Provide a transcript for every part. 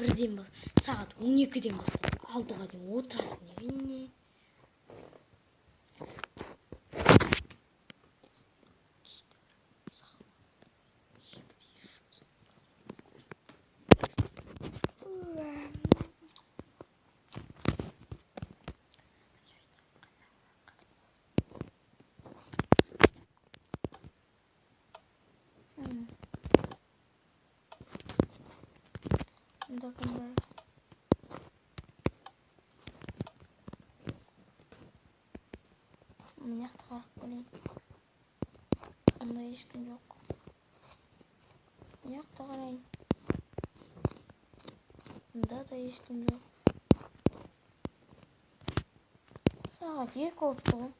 бірден сағат 12-ден бастап 6-ға дейін отырасың не? Мында кім бар? Мына жақты қарап көрейін. Мында ешкім жоқ. Мына жақты қарайын. Мында да ешкім жоқ. Сағат 2 болыпты ғой.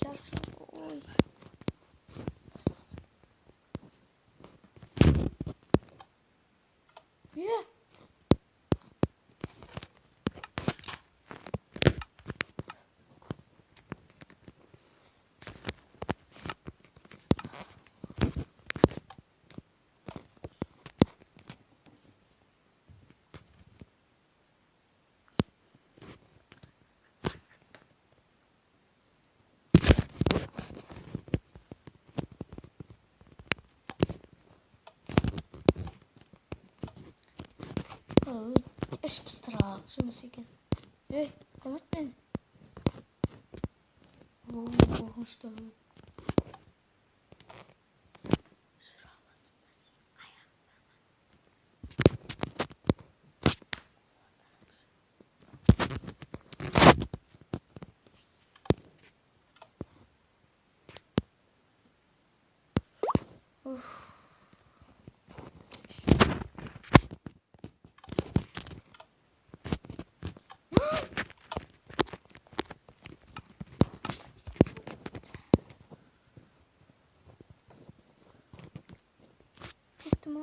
Жарық. Ой. Іш пыстырақ жұмыс екен. Көмірт мені. Қорқынышты. Кетті ма?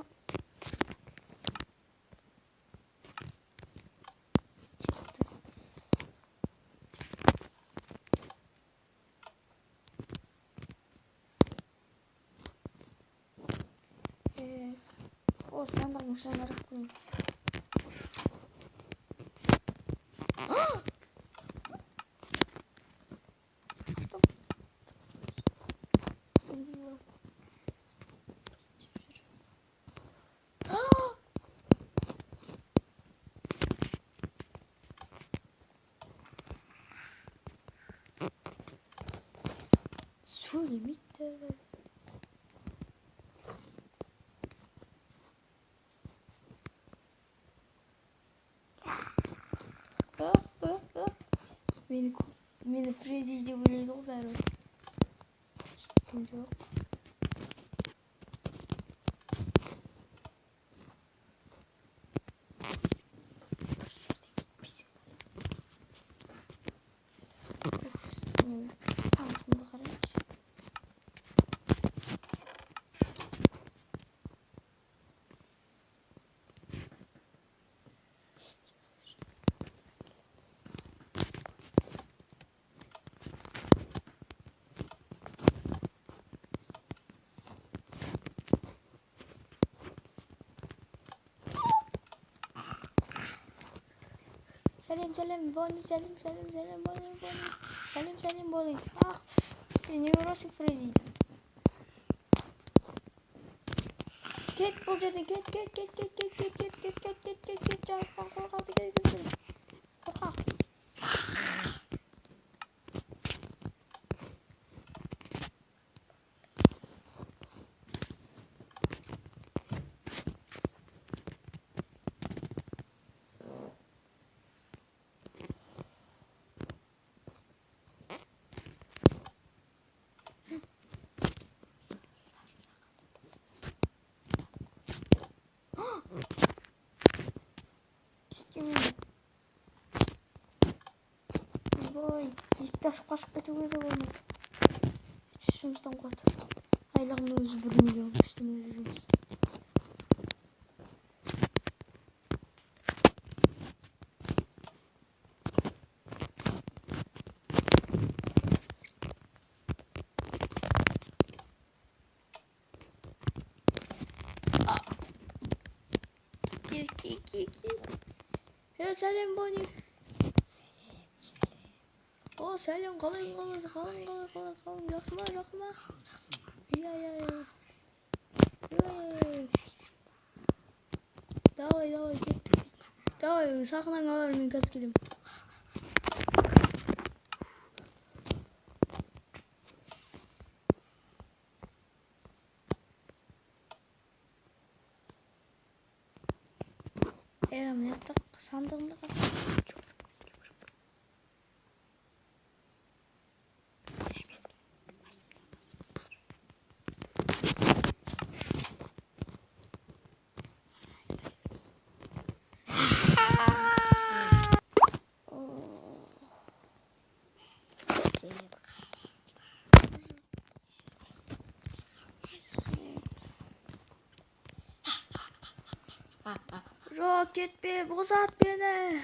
Кетіпті. Сандығын шаңырып қойын. Сөйлемейді. Мені Фредди деп ойлайды ғой бәрі. Ешкім жоқ. Сағатымды қарайыншы. Salim Bonnie, Salim Bonnie. Salim Bonnie. Ne uğraşık Freddy. Get bu жерден get. Жарықтан қорқасы кетесің. Қорқақ. Ой, есташып қашып кетуге де болмайды. Жұмыстан қуады. Айлығымның өзі 1 миллион ештеңе жұмыс. Ya сәлем Бони. О, сәлем, қалайсыз? Қалың, жақсы ма? Иә. Давай, кеттік. Давай, сақынан қалар, мен қазір келем. Мына жақта сандығымда қар. Жоқ, кетпе, босат мені.